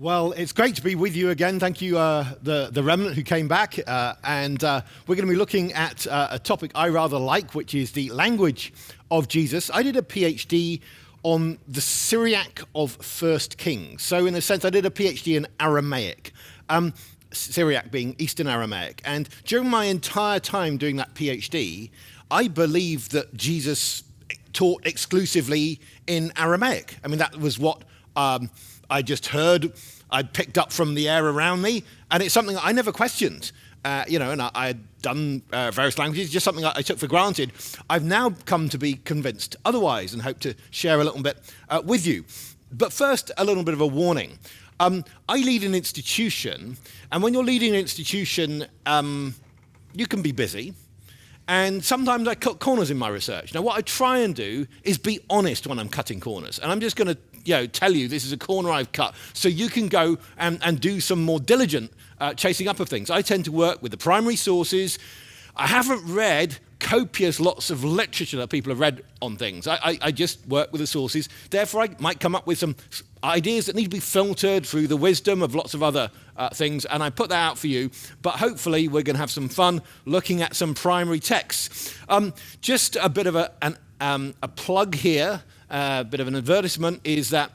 Well, it's great to be with you again. Thank you, the remnant who came back. And we're going to be looking at a topic I rather like, which is the language of Jesus. I did a PhD on the Syriac of First Kings. So in a sense, I did a PhD in Aramaic, Syriac being Eastern Aramaic. And during my entire time doing that PhD, I believed that Jesus taught exclusively in Aramaic. I mean, that was what I just heard, I picked up from the air around me, and it's something that I never questioned. And I had done various languages, just something I took for granted. I've now come to be convinced otherwise and hope to share a little bit with you. But first, a little bit of a warning. I lead an institution, and when you're leading an institution, you can be busy. And sometimes I cut corners in my research. Now, what I try and do is be honest when I'm cutting corners. And I'm just going to tell you this is a corner I've cut so you can go and do some more diligent chasing up of things. I tend to work with the primary sources. I haven't read copious lots of literature that people have read on things. I just work with the sources. Therefore, I might come up with some ideas that need to be filtered through the wisdom of lots of other things, and I put that out for you. But hopefully, we're going to have some fun looking at some primary texts. Just a bit of a plug here. A bit of an advertisement is that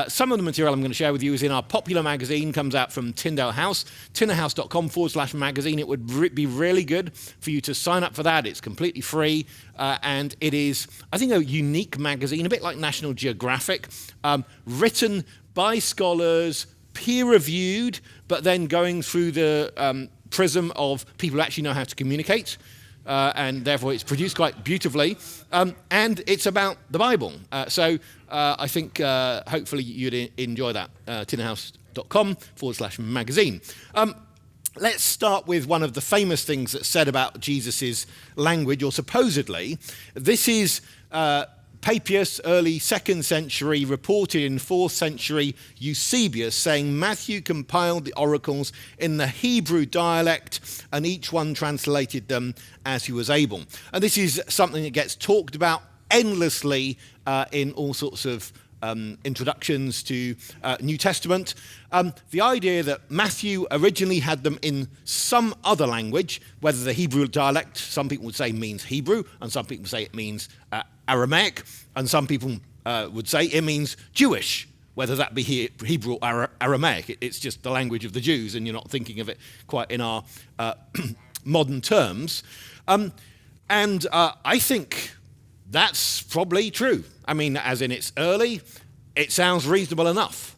some of the material I'm going to share with you is in our popular magazine, comes out from Tyndale House, tinderhouse.com/magazine. It would be really good for you to sign up for that. It's completely free, and it is, I think, a unique magazine, a bit like National Geographic, written by scholars, peer-reviewed, but then going through the prism of people who actually know how to communicate. And therefore it's produced quite beautifully, and it's about the Bible. So I think hopefully you'd enjoy that, tinnerhouse.com/magazine. Let's start with one of the famous things that's said about Jesus' language, or supposedly. This is Papias, early 2nd century, reported in 4th century Eusebius, saying Matthew compiled the oracles in the Hebrew dialect, and each one translated them as he was able. And this is something that gets talked about endlessly in all sorts of introductions to New Testament. The idea that Matthew originally had them in some other language, whether the Hebrew dialect, some people would say means Hebrew, and some people say it means Aramaic, and some people would say it means Jewish, whether that be Hebrew or Aramaic. It's just the language of the Jews, and you're not thinking of it quite in our modern terms. And I think that's probably true. I mean, as in it's early, it sounds reasonable enough.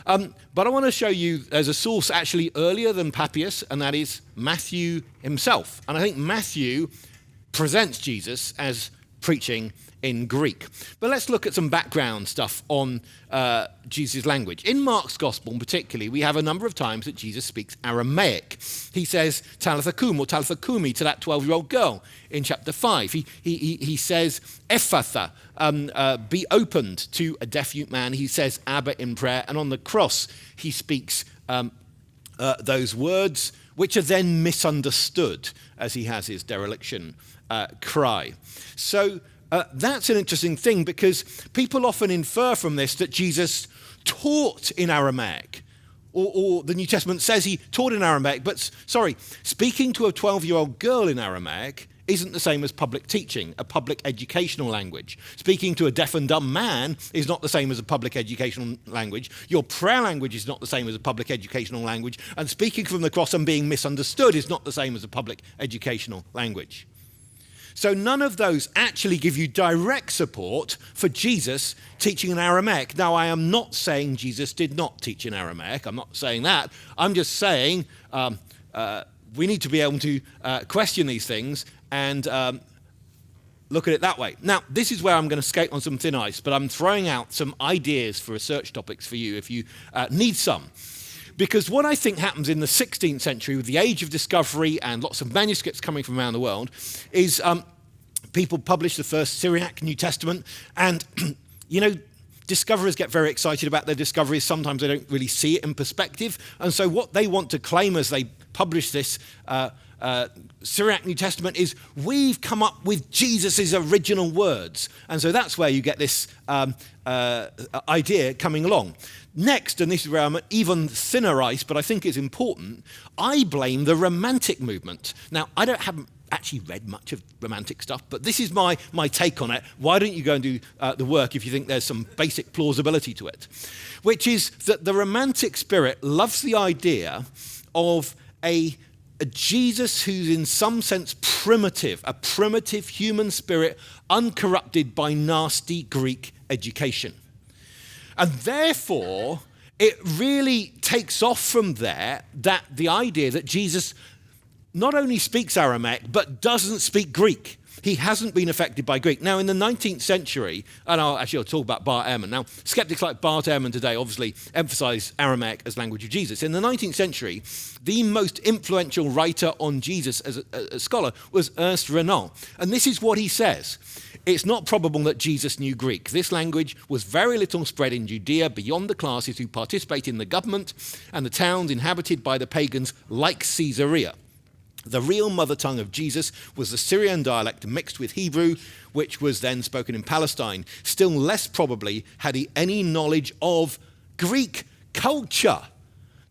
But I want to show you there's a source actually earlier than Papias, and that is Matthew himself. And I think Matthew presents Jesus as preaching in Greek. But let's look at some background stuff on Jesus' language. In Mark's Gospel, particularly, we have a number of times that Jesus speaks Aramaic. He says Talitha kum or Talitha kumi to that 12-year-old girl in chapter 5. He says Ephatha, be opened to a deaf-mute man. He says Abba in prayer. And on the cross, he speaks those words, which are then misunderstood as he has his dereliction cry. So that's an interesting thing, because people often infer from this that Jesus taught in Aramaic, or the New Testament says he taught in Aramaic, but speaking to a 12-year-old girl in Aramaic isn't the same as public teaching, a public educational language. Speaking to a deaf and dumb man is not the same as a public educational language. Your prayer language is not the same as a public educational language, and speaking from the cross and being misunderstood is not the same as a public educational language. So none of those actually give you direct support for Jesus teaching in Aramaic. Now, I am not saying Jesus did not teach in Aramaic. I'm not saying that. I'm just saying we need to be able to question these things and look at it that way. Now, this is where I'm going to skate on some thin ice, but I'm throwing out some ideas for research topics for you if you need some. Because what I think happens in the 16th century with the age of discovery and lots of manuscripts coming from around the world is people publish the first Syriac New Testament, and, discoverers get very excited about their discoveries. Sometimes they don't really see it in perspective. And so what they want to claim as they publish this Syriac New Testament is, we've come up with Jesus' original words. And so that's where you get this idea coming along. Next, and this is where I'm even thinner ice, but I think it's important, I blame the Romantic movement. Now, haven't actually read much of Romantic stuff, but this is my take on it. Why don't you go and do the work if you think there's some basic plausibility to it? Which is that the Romantic spirit loves the idea of a Jesus who's in some sense primitive, a primitive human spirit uncorrupted by nasty Greek education. And therefore, it really takes off from there that the idea that Jesus not only speaks Aramaic, but doesn't speak Greek. He hasn't been affected by Greek. Now, in the 19th century, and I'll talk about Bart Ehrman. Now, skeptics like Bart Ehrman today obviously emphasize Aramaic as language of Jesus. In the 19th century, the most influential writer on Jesus as a scholar was Ernst Renan. And this is what he says. It's not probable that Jesus knew Greek. This language was very little spread in Judea beyond the classes who participate in the government and the towns inhabited by the pagans like Caesarea. The real mother tongue of Jesus was the Syrian dialect mixed with Hebrew, which was then spoken in Palestine. Still less probably had he any knowledge of Greek culture.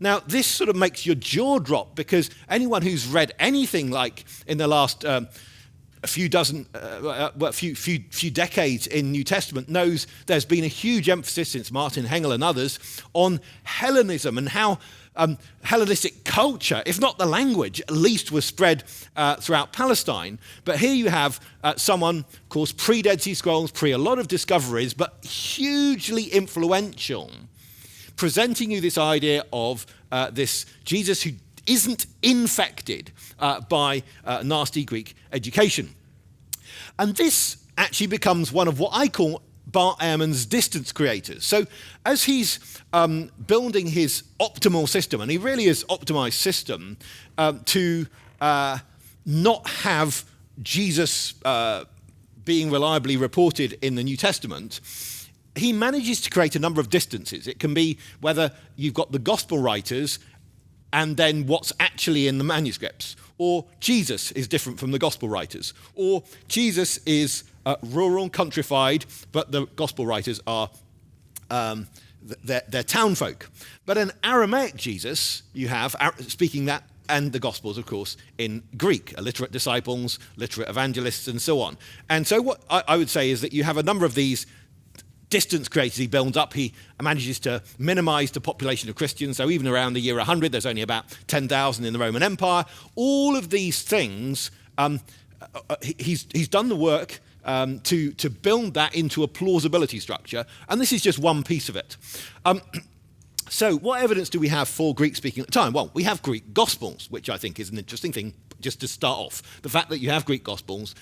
Now, this sort of makes your jaw drop, because anyone who's read anything like in the last few decades in New Testament knows there's been a huge emphasis since Martin Hengel and others on Hellenism and how Hellenistic culture, if not the language, at least was spread throughout Palestine. But here you have someone, of course, pre-Dead Sea Scrolls, pre a lot of discoveries, but hugely influential, presenting you this idea of this Jesus who isn't infected by nasty Greek education. And this actually becomes one of what I call Bart Ehrman's distance creators. So as he's building his optimal system, and he really is optimized system, to not have Jesus being reliably reported in the New Testament, he manages to create a number of distances. It can be whether you've got the gospel writers and then what's actually in the manuscripts, or Jesus is different from the gospel writers, or Jesus is rural, countrified, but the gospel writers are they're town folk. But an Aramaic Jesus, you have speaking that, and the Gospels, of course, in Greek, illiterate disciples, literate evangelists, and so on. And so what I would say is that you have a number of these distance creators he builds up. He manages to minimize the population of Christians. So even around the year 100, there's only about 10,000 in the Roman Empire. All of these things, he's done the work to build that into a plausibility structure. And this is just one piece of it. So what evidence do we have for Greek speaking at the time? Well, we have Greek Gospels, which I think is an interesting thing just to start off. The fact that you have Greek Gospels,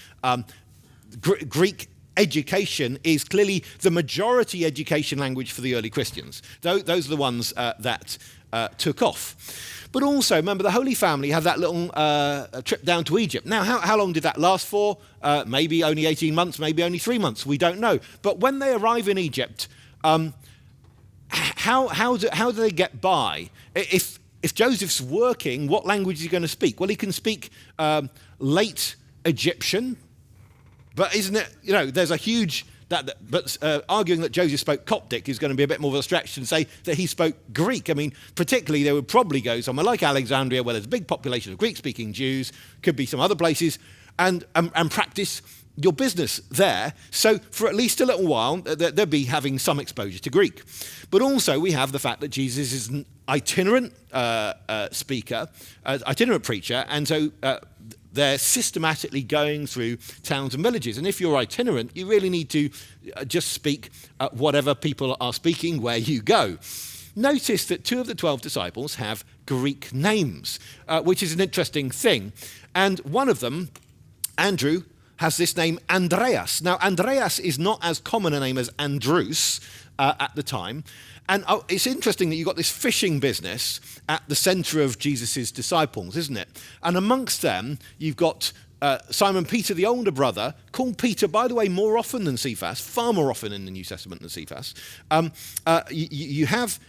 Greek education is clearly the majority education language for the early Christians. Those are the ones that took off. But also, remember, the Holy Family had that little trip down to Egypt. Now, how long did that last for? Maybe only 18 months, maybe only 3 months. We don't know. But when they arrive in Egypt, how do they get by? If Joseph's working, what language is he going to speak? Well, he can speak late Egyptian, but isn't it, there's a huge, but arguing that Joseph spoke Coptic is going to be a bit more of a stretch than say that he spoke Greek. I mean, particularly they would probably go somewhere like Alexandria, where there's a big population of Greek-speaking Jews, could be some other places, and practice your business there. So for at least a little while, they'll be having some exposure to Greek. But also we have the fact that Jesus is an itinerant speaker, itinerant preacher, and so they're systematically going through towns and villages. And if you're itinerant, you really need to just speak whatever people are speaking where you go. Notice that 2 of the 12 disciples have Greek names, which is an interesting thing. And one of them, Andrew, has this name Andreas. Now, Andreas is not as common a name as Andrews at the time. And it's interesting that you've got this fishing business at the centre of Jesus' disciples, isn't it? And amongst them, you've got Simon Peter, the older brother, called Peter, by the way, more often than Cephas, far more often in the New Testament than Cephas. You have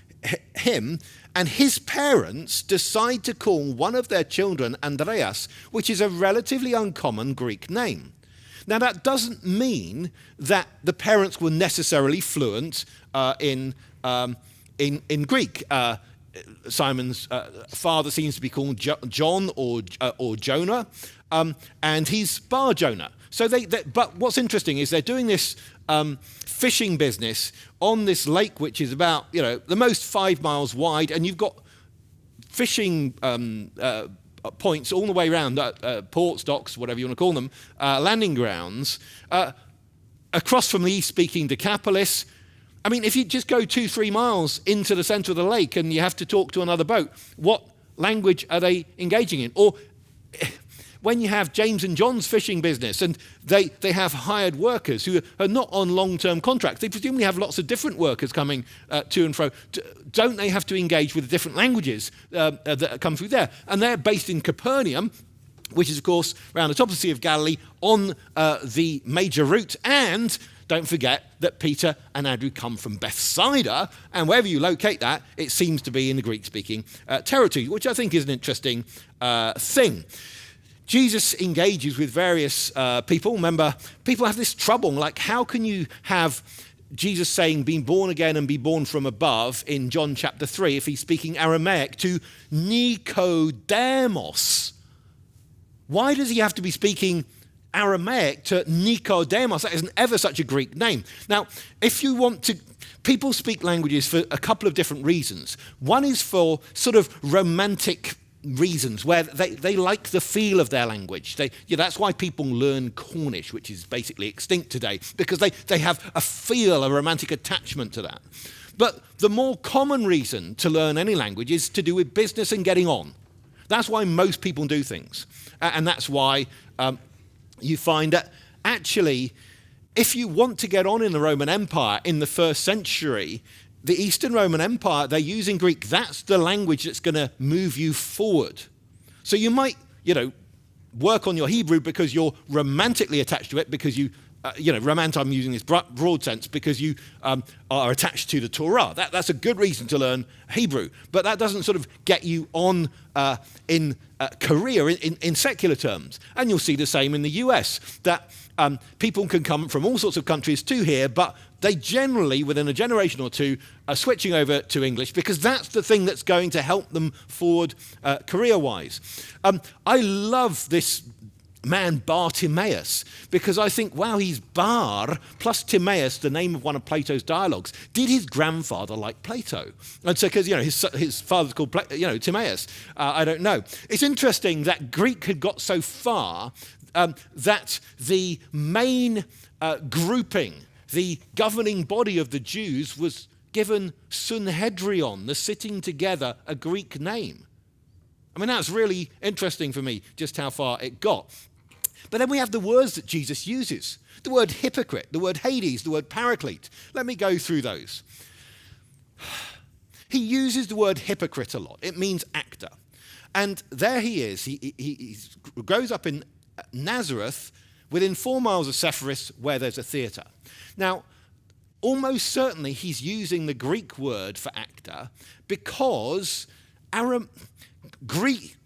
him, and his parents decide to call one of their children Andreas, which is a relatively uncommon Greek name. Now, that doesn't mean that the parents were necessarily fluent in in Greek. Simon's father seems to be called John or Jonah, and he's Bar Jonah. So but what's interesting is they're doing this fishing business on this lake, which is about the most 5 miles wide, and you've got fishing points all the way around, ports, docks, whatever you want to call them, landing grounds, across from the East-speaking Decapolis. I mean, if you just go 2-3 miles into the center of the lake and you have to talk to another boat, what language are they engaging in? Or when you have James and John's fishing business and they have hired workers who are not on long-term contracts, they presumably have lots of different workers coming to and fro. Don't they have to engage with the different languages that come through there? And they're based in Capernaum, which is, of course, around the top of the Sea of Galilee on the major route. And don't forget that Peter and Andrew come from Bethsaida, and wherever you locate that, it seems to be in the Greek-speaking territory, which I think is an interesting thing. Jesus engages with various people. Remember, people have this trouble, like how can you have Jesus saying, being born again and be born from above in John chapter 3, if he's speaking Aramaic to Nicodemus? Why does he have to be speaking Aramaic to Nicodemus? That isn't ever such a Greek name. Now, if you want to, people speak languages for a couple of different reasons. One is for sort of romantic reasons, where they like the feel of their language. That's why people learn Cornish, which is basically extinct today, because they have a feel, a romantic attachment to that. But the more common reason to learn any language is to do with business and getting on. That's why most people do things. And that's why you find that actually, if you want to get on in the Roman Empire in the first century, the Eastern Roman Empire, they're using Greek. That's the language that's going to move you forward. So you might, work on your Hebrew because you're romantically attached to it, because romantic, I'm using this broad sense, because you are attached to the Torah. That's a good reason to learn Hebrew. But that doesn't sort of get you on in career in secular terms. And you'll see the same in the US, that people can come from all sorts of countries to here, but they generally, within a generation or two, are switching over to English because that's the thing that's going to help them forward career-wise. I love this man Bartimaeus, because I think, wow, he's Bar plus Timaeus, the name of one of Plato's dialogues. Did his grandfather like Plato? And so, because his father's called Timaeus. I don't know. It's interesting that Greek had got so far that the main grouping, the governing body of the Jews, was given Sunhedrion, the sitting together, a Greek name. I mean, that's really interesting for me, just how far it got. But then we have the words that Jesus uses. The word hypocrite, the word Hades, the word paraclete. Let me go through those. He uses the word hypocrite a lot. It means actor. And there he is. He grows up in Nazareth, within 4 miles of Sepphoris, where there's a theatre. Now, almost certainly he's using the Greek word for actor because Greek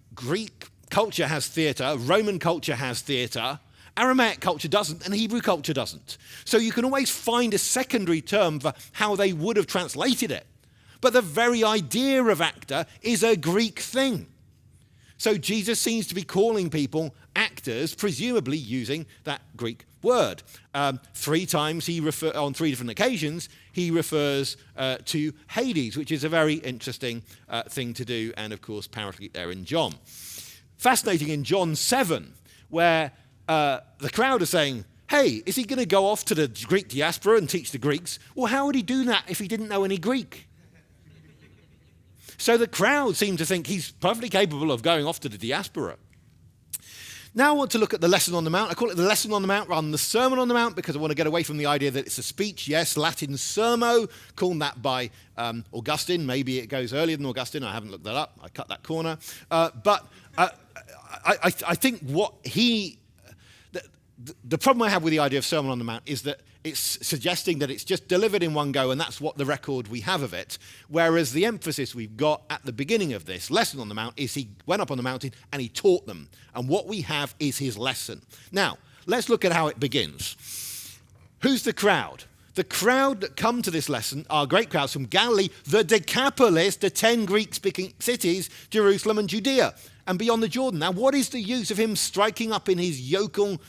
culture has theatre, Roman culture has theatre, Aramaic culture doesn't, and Hebrew culture doesn't. So you can always find a secondary term for how they would have translated it. But the very idea of actor is a Greek thing. So Jesus seems to be calling people actors, presumably using that Greek word. 3 times on 3 different occasions, he refers to Hades, which is a very interesting thing to do, and of course, paraclete there in John. Fascinating in John 7, where the crowd are saying, hey, is he going to go off to the Greek diaspora and teach the Greeks? Well, how would he do that if he didn't know any Greek? So the crowd seem to think he's perfectly capable of going off to the diaspora. Now I want to look at the Lesson on the Mount. I call it the Lesson on the Mount rather than the Sermon on the Mount because I want to get away from the idea that it's a speech. Yes, Latin sermo, called that by Augustine. Maybe it goes earlier than Augustine. I haven't looked that up. I cut that corner. But I think the problem I have with the idea of Sermon on the Mount is that it's suggesting that it's just delivered in one go and that's what the record we have of it. Whereas the emphasis we've got at the beginning of this Lesson on the Mount is he went up on the mountain and he taught them. And what we have is his lesson. Now, let's look at how it begins. Who's the crowd? The crowd that come to this lesson are great crowds from Galilee, the Decapolis, the 10 Greek-speaking cities, Jerusalem and Judea, and beyond the Jordan. Now, what is the use of him striking up in his yokel,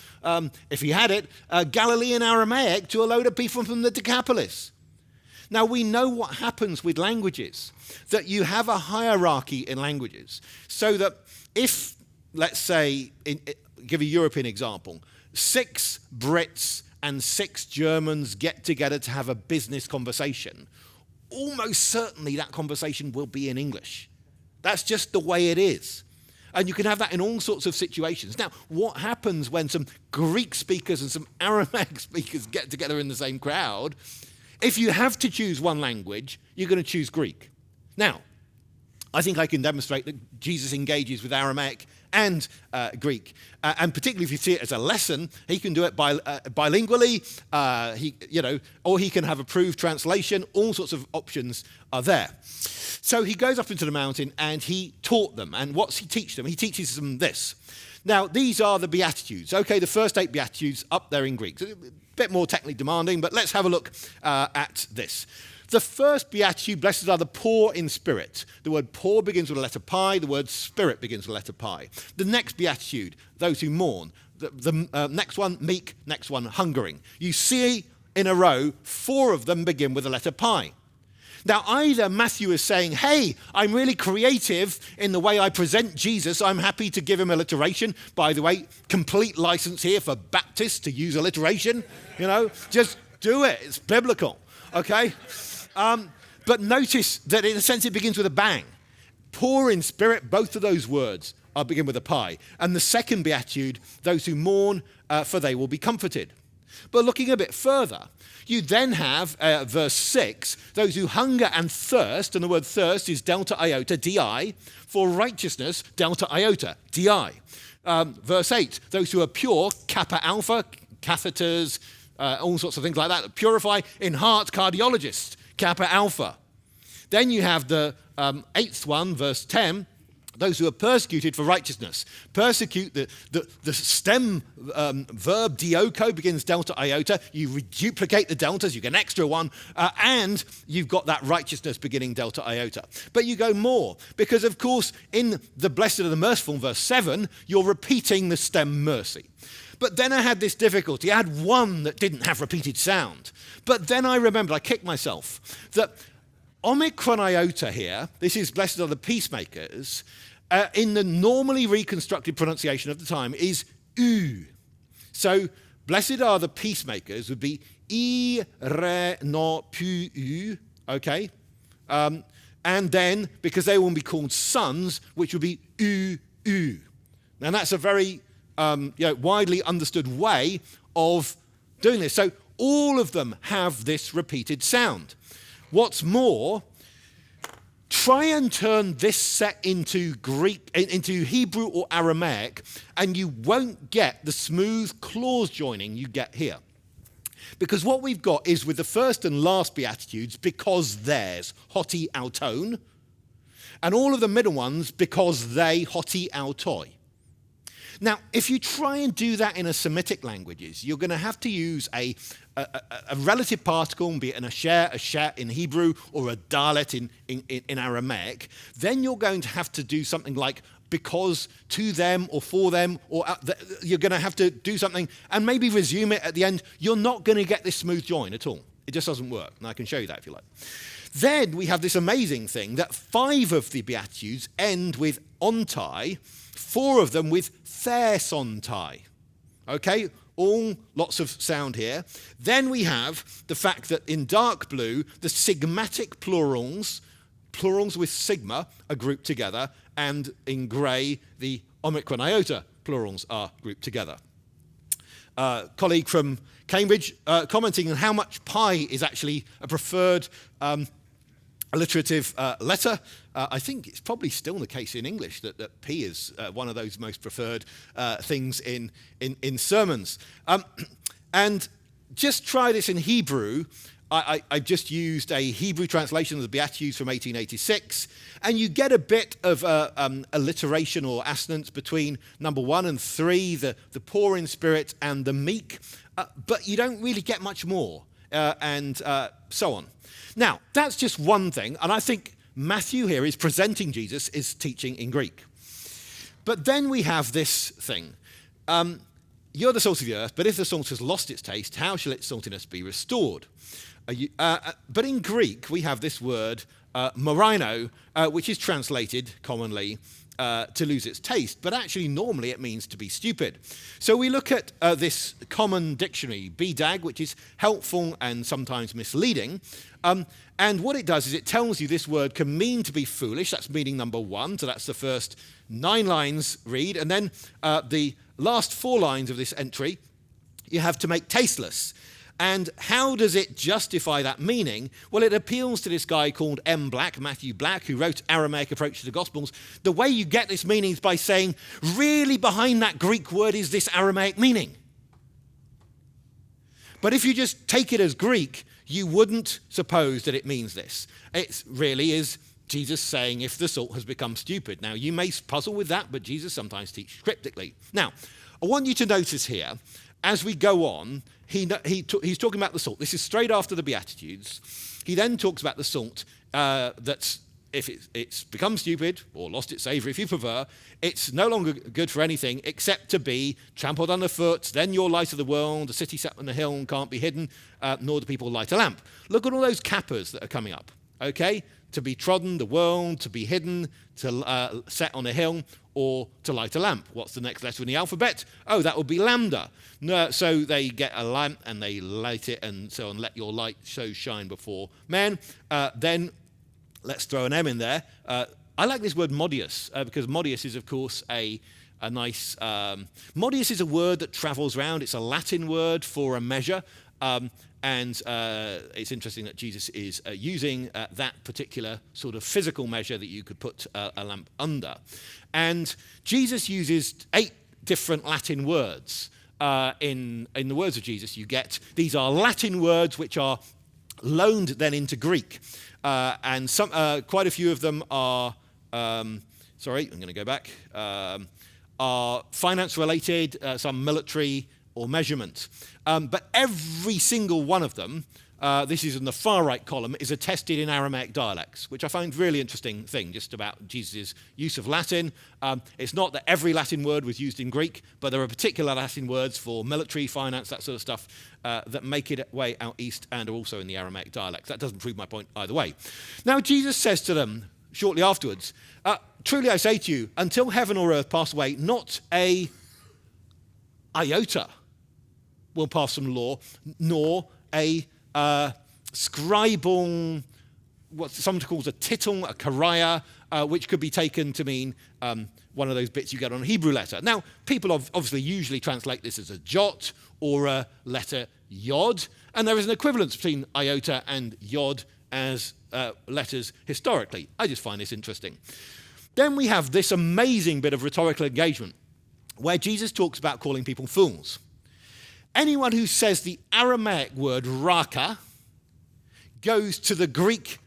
if he had it, Galilean Aramaic to a load of people from the Decapolis? Now, we know what happens with languages, that you have a hierarchy in languages, so that if, let's say, give a European example, 6 Brits and 6 Germans get together to have a business conversation, almost certainly that conversation will be in English. That's just the way it is. And you can have that in all sorts of situations. Now, what happens when some Greek speakers and some Aramaic speakers get together in the same crowd? If you have to choose one language, you're going to choose Greek. Now, I think I can demonstrate that Jesus engages with Aramaic and Greek, and particularly if you see it as a lesson, he can do it bilingually, or he can have approved translation. All sorts of options are there. So he goes up into the mountain and he taught them. And what's he teach them? He teaches them this. Now, these are the Beatitudes. Okay, the first 8 Beatitudes up there in Greek. So a bit more technically demanding, but let's have a look at this. The first Beatitude, blessed are the poor in spirit. The word poor begins with the letter pi. The word spirit begins with the letter pi. The next Beatitude, those who mourn. The next one, meek. Next one, hungering. You see in a row, 4 of them begin with the letter pi. Now, either Matthew is saying, hey, I'm really creative in the way I present Jesus. I'm happy to give him alliteration. By the way, complete license here for Baptists to use alliteration. Just do it. It's biblical. Okay? But notice that in a sense it begins with a bang. Poor in spirit, both of those words begin with a pi. And the second Beatitude, those who mourn, for they will be comforted. But looking a bit further, you then have verse 6, those who hunger and thirst, and the word thirst is delta iota, di, for righteousness, delta iota, di. Verse 8, those who are pure, kappa alpha, catheters, all sorts of things like that, purify in heart, cardiologists, kappa alpha. Then you have the 8th one, verse 10, those who are persecuted for righteousness. Persecute, the stem verb dioko begins delta iota. You reduplicate the deltas, you get an extra one, and you've got that righteousness beginning delta iota. But you go more, because of course in the blessed are the merciful, verse 7, you're repeating the stem mercy. But then I had this difficulty. I had one that didn't have repeated sound. But then I remembered, I kicked myself, that Omicron iota here, this is blessed are the peacemakers, in the normally reconstructed pronunciation of the time is U. So, blessed are the peacemakers would be I, re, no, pu, U, okay? And then, because they will be called sons, which would be U, U. Now, that's a very widely understood way of doing this. So, all of them have this repeated sound. What's more, try and turn this set into Greek, into Hebrew or Aramaic, and you won't get the smooth clause joining you get here. Because what we've got is with the first and last Beatitudes, because theirs, hoti auton, and all of the middle ones, because they, hoti autoi. Now, if you try and do that in a Semitic languages, you're going to have to use a relative particle, be it an asher, a shet in Hebrew, or a dalet in Aramaic. Then you're going to have to do something like because to them or for them, or you're going to have to do something and maybe resume it at the end. You're not going to get this smooth join at all. It just doesn't work. And I can show you that if you like. Then we have this amazing thing that 5 of the Beatitudes end with ontai, 4 of them with thersontai. Okay? All lots of sound here. Then we have the fact that in dark blue, the sigmatic plurals with sigma are grouped together, and in grey, the omicron iota plurals are grouped together. Colleague from Cambridge commenting on how much pi is actually a preferred alliterative letter. I think it's probably still the case in English that P is one of those most preferred things in sermons. And just try this in Hebrew. I just used a Hebrew translation of the Beatitudes from 1886, and you get a bit of alliteration or assonance between number 1 and 3, the poor in spirit and the meek, but you don't really get much more. and so on. Now, that's just one thing, and I think Matthew here is presenting Jesus as teaching in Greek. But then we have this thing. You're the salt of the earth, but if the salt has lost its taste, how shall its saltiness be restored? But in Greek, we have this word, morino, which is translated commonly to lose its taste, but actually normally it means to be stupid. So we look at this common dictionary, BDAG, which is helpful and sometimes misleading. And what it does is it tells you this word can mean to be foolish. That's meaning number one. So that's the first 9 lines read. And then the last 4 lines of this entry, you have to make tasteless. And how does it justify that meaning? Well, it appeals to this guy called M. Black, Matthew Black, who wrote Aramaic Approach to the Gospels. The way you get this meaning is by saying, really behind that Greek word is this Aramaic meaning. But if you just take it as Greek, you wouldn't suppose that it means this. It really is Jesus saying if the salt has become stupid. Now, you may puzzle with that, but Jesus sometimes teaches cryptically. Now, I want you to notice here, as we go on, he's talking about the salt. This is straight after the Beatitudes. He then talks about the salt that's, if it's become stupid, or lost its savour if you prefer, it's no longer good for anything except to be trampled underfoot, then you're light of the world, a city set on a hill and can't be hidden, nor do people light a lamp. Look at all those kappas that are coming up, okay? To be trodden, the world, to be hidden, to set on a hill, or to light a lamp. What's the next letter in the alphabet? Oh, that would be lambda. No, so they get a lamp and they light it and so on. Let your light so shine before men. Then let's throw an M in there. I like this word modius because modius is, of course, a nice... modius is a word that travels around. It's a Latin word for a measure. And it's interesting that Jesus is using that particular sort of physical measure that you could put a lamp under. And Jesus uses 8 different Latin words. In the words of Jesus, you get, these are Latin words which are loaned then into Greek. And some, quite a few of them are, sorry, I'm going to go back, are finance related, some military or measurement. But every single one of them, this is in the far right column, is attested in Aramaic dialects, which I find a really interesting thing just about Jesus' use of Latin. It's not that every Latin word was used in Greek, but there are particular Latin words for military, finance, that sort of stuff, that make it way out east and are also in the Aramaic dialects. That doesn't prove my point either way. Now, Jesus says to them shortly afterwards, truly I say to you, until heaven or earth pass away, not a iota will pass from law, nor a scribal, what someone calls a tittle, a kariah, which could be taken to mean one of those bits you get on a Hebrew letter. Now, people obviously usually translate this as a jot or a letter yod, and there is an equivalence between iota and yod as letters historically. I just find this interesting. Then we have this amazing bit of rhetorical engagement where Jesus talks about calling people fools. Anyone who says the Aramaic word raka goes to the Greek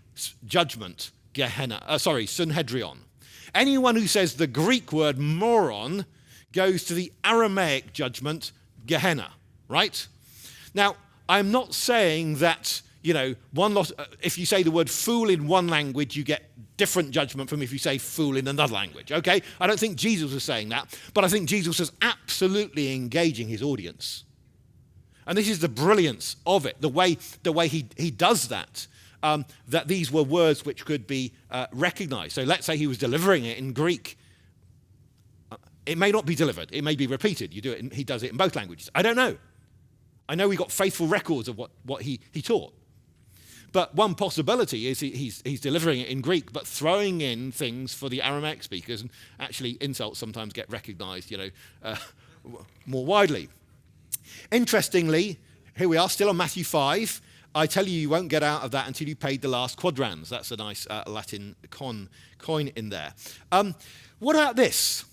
judgment, Sanhedrion. Anyone who says the Greek word moron goes to the Aramaic judgment, Gehenna, right? Now, I'm not saying that, if you say the word fool in one language, you get different judgment from if you say fool in another language, okay? I don't think Jesus was saying that, but I think Jesus was absolutely engaging his audience. And this is the brilliance of it, the way he does that, that these were words which could be recognized. So let's say he was delivering it in Greek. It may not be delivered. It may be repeated. He does it in both languages. I don't know. I know we got faithful records of what he taught. But one possibility is he's delivering it in Greek, but throwing in things for the Aramaic speakers, and actually insults sometimes get recognized, more widely. Interestingly, here we are, still on Matthew 5. I tell you, you won't get out of that until you paid the last quadrans. That's a nice Latin coin in there. What about this?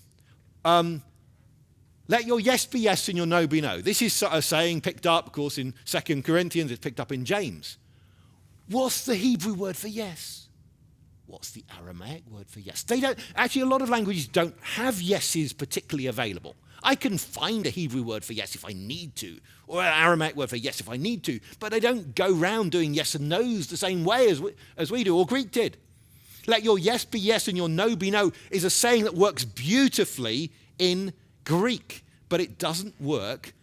Let your yes be yes and your no be no. This is a saying picked up, of course, in 2 Corinthians. It's picked up in James. What's the Hebrew word for yes? what's the Aramaic word for yes? They don't, actually a lot of languages don't have yeses particularly available. I can find a Hebrew word for yes if I need to, or an Aramaic word for yes if I need to, but they don't go round doing yes and no's the same way as we do, or Greek did. Let your yes be yes and your no be no is a saying that works beautifully in Greek, but it doesn't work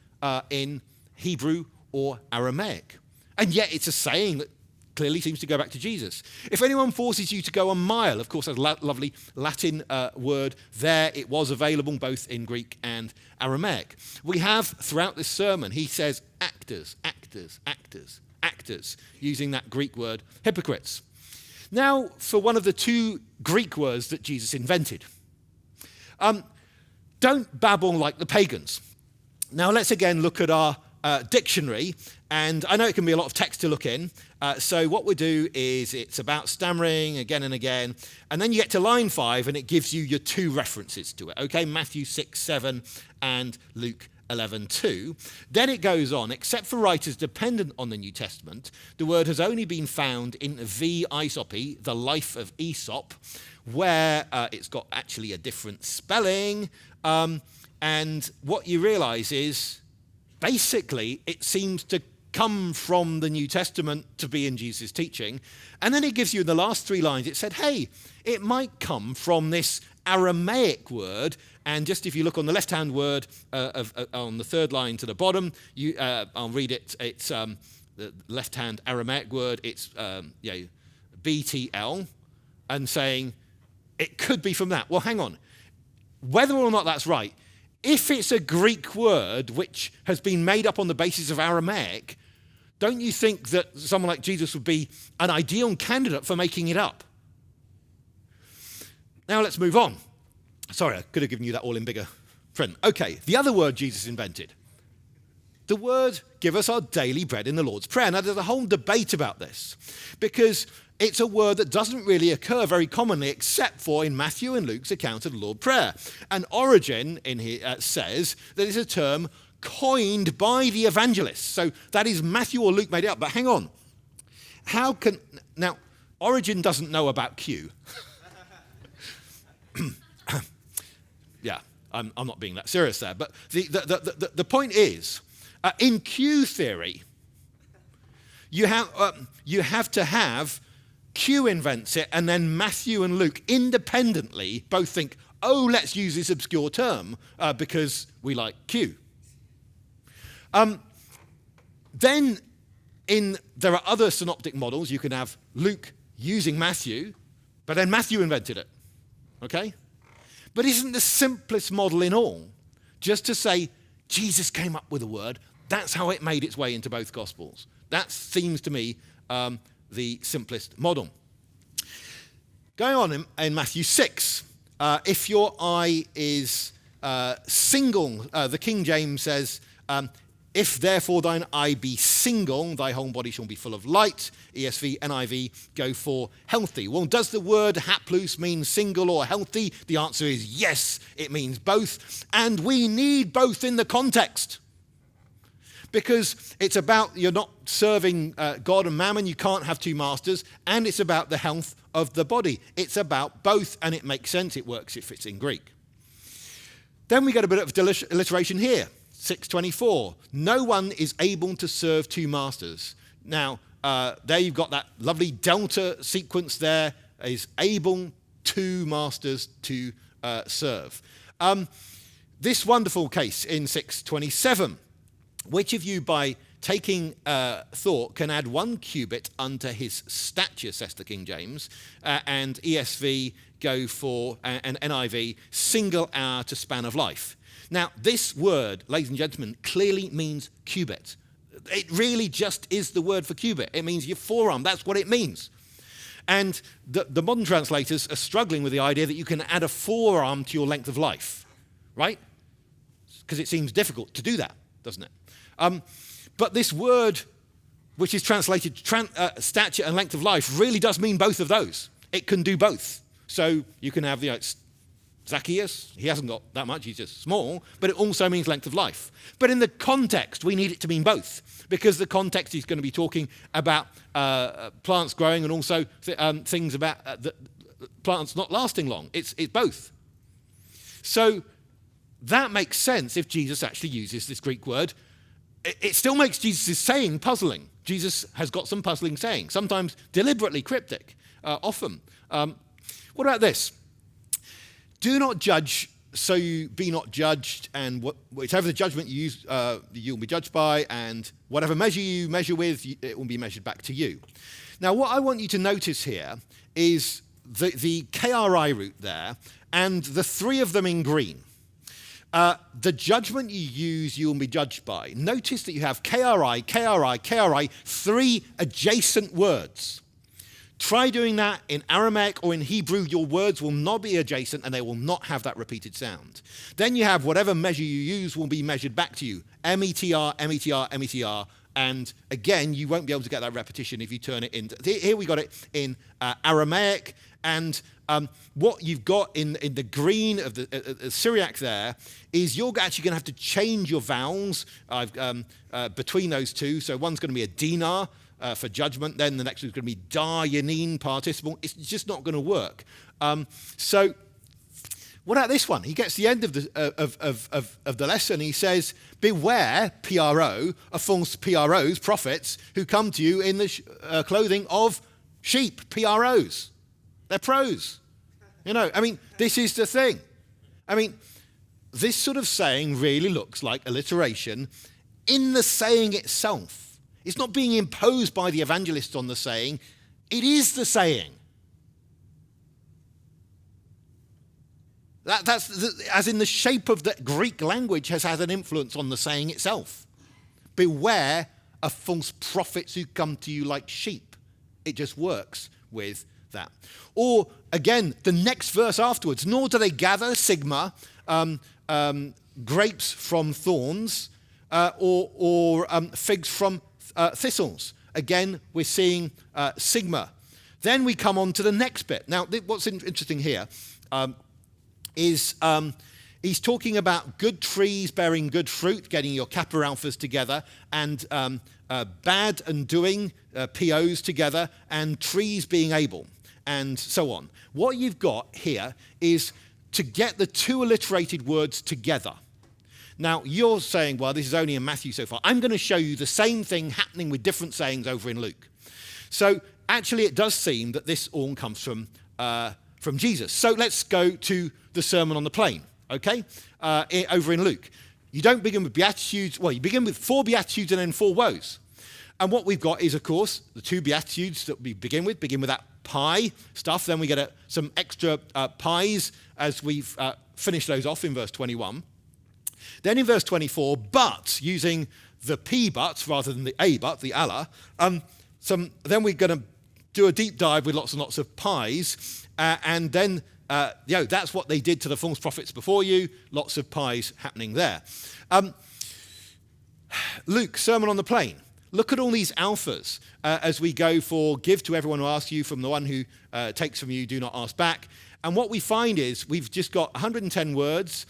in Hebrew or Aramaic. And yet it's a saying that clearly seems to go back to Jesus. If anyone forces you to go a mile, of course, that's a lovely Latin word there. It was available both in Greek and Aramaic. We have, throughout this sermon, he says actors, actors, actors, actors, using that Greek word hypocrites. Now, for one of the two Greek words that Jesus invented. Don't babble like the pagans. Now, let's again look at our dictionary, and I know it can be a lot of text to look in, so what we do is it's about stammering again and again, and then you get to line 5 and it gives you your two references to it, okay? Matthew 6:7 and Luke 11:2. Then it goes on, except for writers dependent on the New Testament, the word has only been found in V. Aesopi, the life of Aesop, where it's got actually a different spelling, and what you realize is basically, it seems to come from the New Testament to be in Jesus' teaching. And then it gives you in the last 3 lines, it said, hey, it might come from this Aramaic word. And just if you look on the left-hand word on the 3rd line to the bottom, I'll read it. It's the left-hand Aramaic word. It's BTL, and saying it could be from that. Well, hang on. Whether or not that's right, if it's a Greek word which has been made up on the basis of Aramaic, don't you think that someone like Jesus would be an ideal candidate for making it up? Now let's move on. Sorry, I could have given you that all in bigger print. Okay, the other word Jesus invented. The word, give us our daily bread in the Lord's Prayer. Now there's a whole debate about this, because it's a word that doesn't really occur very commonly except for in Matthew and Luke's account of the Lord's Prayer. And Origen in here says that it's a term coined by the evangelists. So that is Matthew or Luke made it up. But hang on. Now, Origen doesn't know about Q. Yeah, I'm not being that serious there. But the point is, in Q theory, you have to have Q invents it, and then Matthew and Luke independently both think, oh, let's use this obscure term because we like Q. Then there are other synoptic models. You can have Luke using Matthew, but then Matthew invented it. Okay? But isn't the simplest model in all just to say Jesus came up with a word, that's how it made its way into both Gospels? That seems to me the simplest model. Going on in Matthew 6, if your eye is single, the King James says, if therefore thine eye be single, thy whole body shall be full of light. ESV, NIV go for healthy. Well, does the word haplous mean single or healthy? The answer is yes, it means both. And we need both in the context. Because it's about you're not serving God and mammon, you can't have two masters, and it's about the health of the body. It's about both, and it makes sense, it works, it fits in Greek. Then we get a bit of alliteration here, 6:24. No one is able to serve two masters. Now, there you've got that lovely delta sequence there, is able two masters to serve. This wonderful case in 6:27. Which of you, by taking thought, can add 1 cubit unto his stature, says the King James, and ESV go for, and NIV, single hour to span of life. Now, this word, ladies and gentlemen, clearly means cubit. It really just is the word for cubit. It means your forearm. That's what it means. And the modern translators are struggling with the idea that you can add a forearm to your length of life, right? Because it seems difficult to do that, doesn't it? But this word, which is translated stature and length of life, really does mean both of those. It can do both. So you can have Zacchaeus, he hasn't got that much, he's just small, but it also means length of life. But in the context, we need it to mean both, because the context is going to be talking about plants growing and also things about plant's not lasting long. It's both. So that makes sense if Jesus actually uses this Greek word. It still makes Jesus' saying puzzling. Jesus has got some puzzling sayings, sometimes deliberately cryptic, often. What about this? Do not judge, so you be not judged, and whichever the judgment you use, you'll be judged by, and whatever measure you measure with, it will be measured back to you. Now, what I want you to notice here is the KRI root there, and the three of them in green. The judgment you use, you will be judged by. Notice that you have KRI, KRI, KRI, three adjacent words. Try doing that in Aramaic or in Hebrew. Your words will not be adjacent and they will not have that repeated sound. Then you have whatever measure you use will be measured back to you. METR, METR, METR. And again, you won't be able to get that repetition if you turn it into... Here we got it in Aramaic. And what you've got in the green of the Syriac there is you're actually going to have to change your vowels between those two. So one's going to be a dinar for judgment, then the next one's going to be dayanin participle. It's just not going to work. So what about this one? He gets to the end of the lesson. He says, beware, PRO, of false PROs, prophets, who come to you in the clothing of sheep, PROs. They're pros. This is the thing. This sort of saying really looks like alliteration in the saying itself. It's not being imposed by the evangelist on the saying. It is the saying. As in the shape of the Greek language has had an influence on the saying itself. Beware of false prophets who come to you like sheep. It just works with that. Or again, the next verse afterwards, nor do they gather, sigma, grapes from thorns, or figs from thistles. Again, we're seeing sigma. Then we come on to the next bit. Now, what's interesting here is he's talking about good trees bearing good fruit, getting your kappa alphas together, and bad and doing, POs together, and trees being able, and so on. What you've got here is to get the two alliterated words together. Now, you're saying, well, this is only in Matthew so far. I'm going to show you the same thing happening with different sayings over in Luke. So actually, it does seem that this all comes from Jesus. So let's go to the Sermon on the Plain, okay, over in Luke. You don't begin with Beatitudes. Well, you begin with 4 Beatitudes and then 4 woes. And what we've got is, of course, the 2 Beatitudes that we begin with that pie stuff. Then we get some extra pies as we've finished those off in verse 21. Then in verse 24, but, using the P but rather than the A but, the Allah, then we're going to do a deep dive with lots and lots of pies, and then, that's what they did to the false prophets before you, lots of pies happening there. Luke, Sermon on the Plain. Look at all these alphas as we go for give to everyone who asks you, from the one who takes from you, do not ask back. And what we find is we've just got 110 words.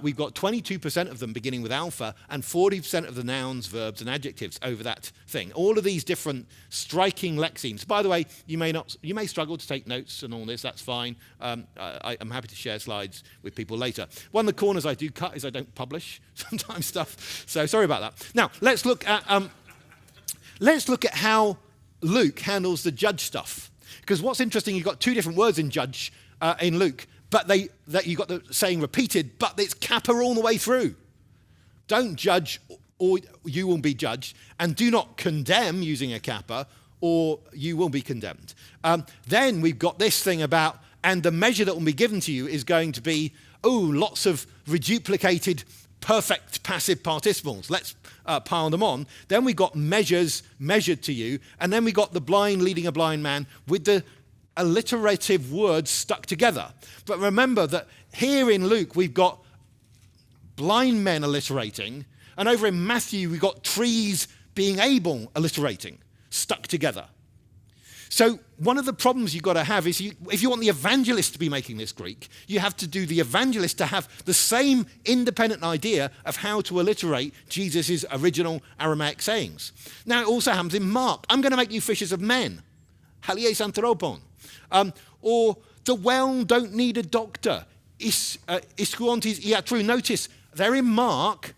We've got 22% of them beginning with alpha and 40% of the nouns, verbs, and adjectives over that thing. All of these different striking lexemes. By the way, you may struggle to take notes and all this. That's fine. I'm happy to share slides with people later. One of the corners I do cut is I don't publish sometimes stuff. So sorry about that. Now let's look at how Luke handles the judge stuff. Because what's interesting, you've got 2 different words in judge in Luke, but you got the saying repeated, but it's kappa all the way through. Don't judge or you will be judged, and do not condemn using a kappa or you will be condemned. Then we've got this thing about, and the measure that will be given to you is going to be, lots of reduplicated perfect passive participles. Let's pile them on. Then we got measures measured to you, and then we got the blind leading a blind man with the alliterative words stuck together. But remember that here in Luke we've got blind men alliterating, and over in Matthew we've got trees being able alliterating, stuck together. So one of the problems you've got to have is if you want the evangelist to be making this Greek, you have to do the evangelist to have the same independent idea of how to alliterate Jesus' original Aramaic sayings. Now it also happens in Mark. I'm going to make you fishers of men. Halies anthropon. Or The well don't need a doctor. Iskouantes iatru. Notice, there in Mark,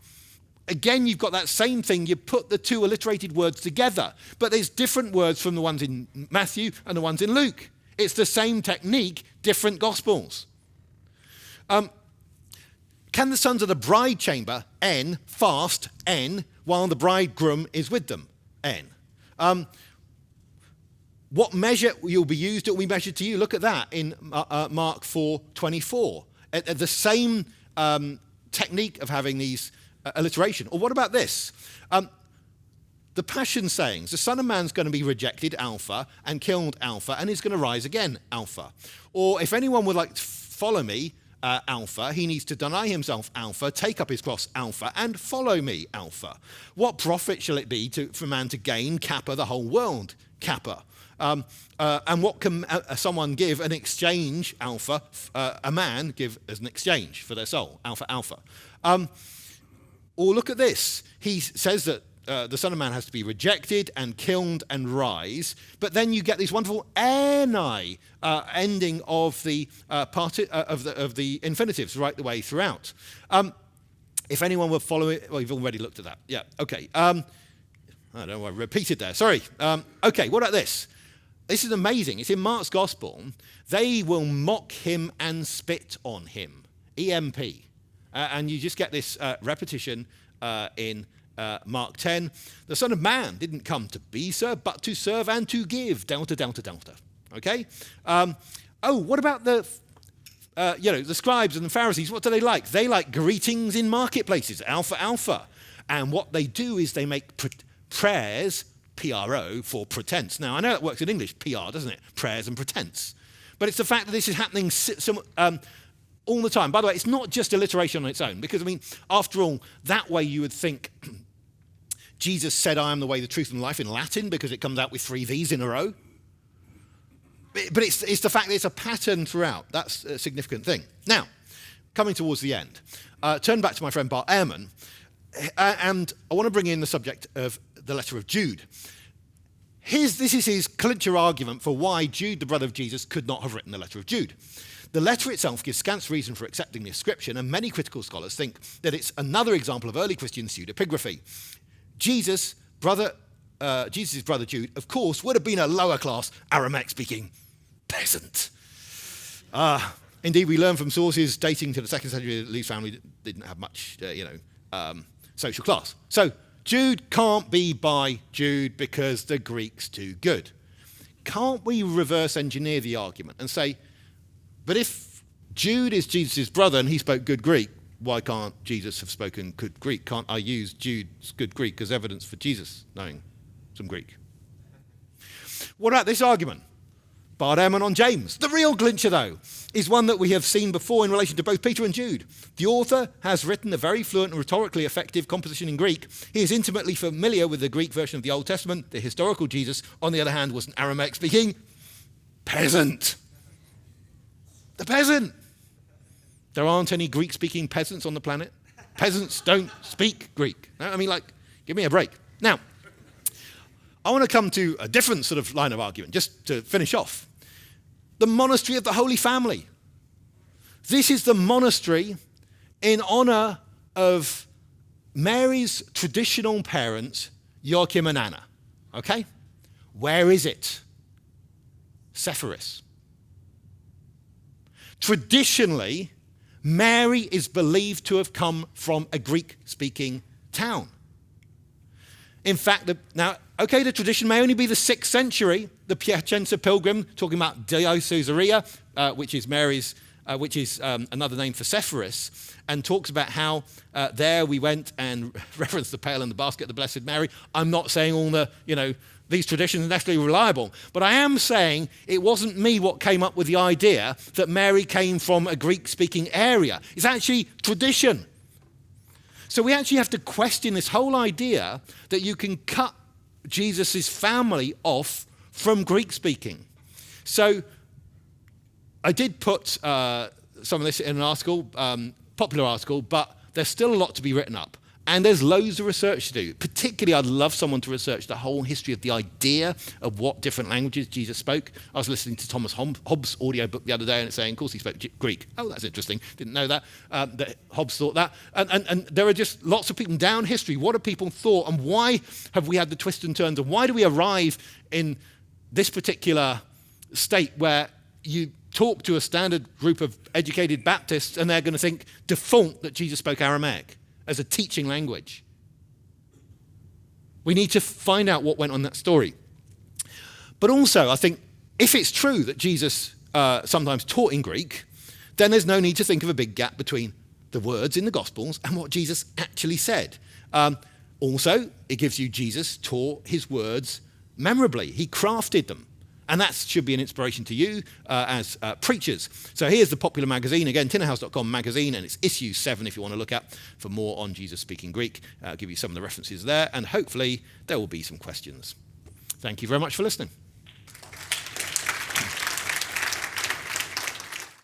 again, you've got that same thing. You put the two alliterated words together. But there's different words from the ones in Matthew and the ones in Luke. It's the same technique, different gospels. Can the sons of the bride chamber, N, fast, N, while the bridegroom is with them, N? What measure you'll be used, it will be measured to you. Look at that in Mark 4:24. The same technique of having these alliteration. Or what about this? The Passion sayings. The Son of Man's going to be rejected, alpha, and killed, alpha, and is going to rise again, alpha. Or if anyone would like to follow me, alpha, he needs to deny himself, alpha, take up his cross, alpha, and follow me, alpha. What profit shall it be for man to gain, kappa, the whole world, kappa? And what can someone give an exchange, alpha, a man give as an exchange for their soul, alpha, alpha. Or look at this. He says that the Son of Man has to be rejected and killed and rise, but then you get these wonderful eni ending of the of the infinitives right the way throughout. If anyone will follow it, well, you've already looked at that. Yeah, okay. I don't know, I repeated there. Sorry. Okay, what about this? This is amazing. It's in Mark's Gospel. They will mock him and spit on him. EMP. And you just get this repetition in Mark 10. The Son of Man didn't come to be served, but to serve and to give. Delta, delta, delta. Okay? What about the scribes and the Pharisees? What do they like? They like greetings in marketplaces. Alpha, alpha. And what they do is they make prayers, PRO, for pretense. Now, I know that works in English, PR, doesn't it? Prayers and pretense. But it's the fact that this is happening all the time. By the way, it's not just alliteration on its own, because, I mean, after all, that way you would think Jesus said, I am the way, the truth, and the life in Latin, because it comes out with 3 V's in a row. But it's the fact that it's a pattern throughout. That's a significant thing. Now, coming towards the end, turn back to my friend Bart Ehrman, and I want to bring in the subject of the letter of Jude. This is his clincher argument for why Jude, the brother of Jesus, could not have written the letter of Jude. The letter itself gives scant reason for accepting the ascription, and many critical scholars think that it's another example of early Christian pseudepigraphy. Jesus' brother Jude, of course, would have been a lower class Aramaic-speaking peasant. Indeed, we learn from sources dating to the 2nd century that Lee's family didn't have much, social class. So Jude can't be by Jude because the Greek's too good. Can't we reverse engineer the argument and say, but if Jude is Jesus' brother and he spoke good Greek, why can't Jesus have spoken good Greek? Can't I use Jude's good Greek as evidence for Jesus knowing some Greek? What about this argument? Bart Ehrman on James. The real clincher, though, is one that we have seen before in relation to both Peter and Jude. The author has written a very fluent and rhetorically effective composition in Greek. He is intimately familiar with the Greek version of the Old Testament. The historical Jesus, on the other hand, was an Aramaic-speaking peasant. The peasant. There aren't any Greek-speaking peasants on the planet. Peasants don't speak Greek. I mean, give me a break. Now, I want to come to a different sort of line of argument, just to finish off. The monastery of the Holy Family. This is the monastery in honor of Mary's traditional parents, Joachim and Anna. Okay? Where is it? Sepphoris. Traditionally, Mary is believed to have come from a Greek-speaking town. In fact, the tradition may only be the 6th century. The Piacenza pilgrim, talking about Deo Caesarea, which is Mary's, another name for Sepphoris, and talks about how there we went and referenced the pail and the basket of the Blessed Mary. I'm not saying all these traditions are necessarily reliable, but I am saying it wasn't me what came up with the idea that Mary came from a Greek-speaking area. It's actually tradition. So we actually have to question this whole idea that you can cut Jesus' family off from Greek-speaking. So I did put some of this in an article, popular article, but there's still a lot to be written up. And there's loads of research to do. Particularly, I'd love someone to research the whole history of the idea of what different languages Jesus spoke. I was listening to Thomas Hobbes' audiobook the other day, and it's saying, of course, he spoke Greek. Oh, that's interesting. Didn't know that. That Hobbes thought that. And there are just lots of people down history. What have people thought, and why have we had the twists and turns, and why do we arrive in this particular state where you talk to a standard group of educated Baptists, and they're going to think default that Jesus spoke Aramaic as a teaching language? We need to find out what went on in that story. But also, I think, if it's true that Jesus sometimes taught in Greek, then there's no need to think of a big gap between the words in the Gospels and what Jesus actually said. Also, it gives you Jesus taught his words memorably. He crafted them. And that should be an inspiration to you as preachers. So here's the popular magazine, again, tinnerhouse.com magazine, and it's issue 7 if you want to look at for more on Jesus speaking Greek. I'll give you some of the references there, and hopefully there will be some questions. Thank you very much for listening.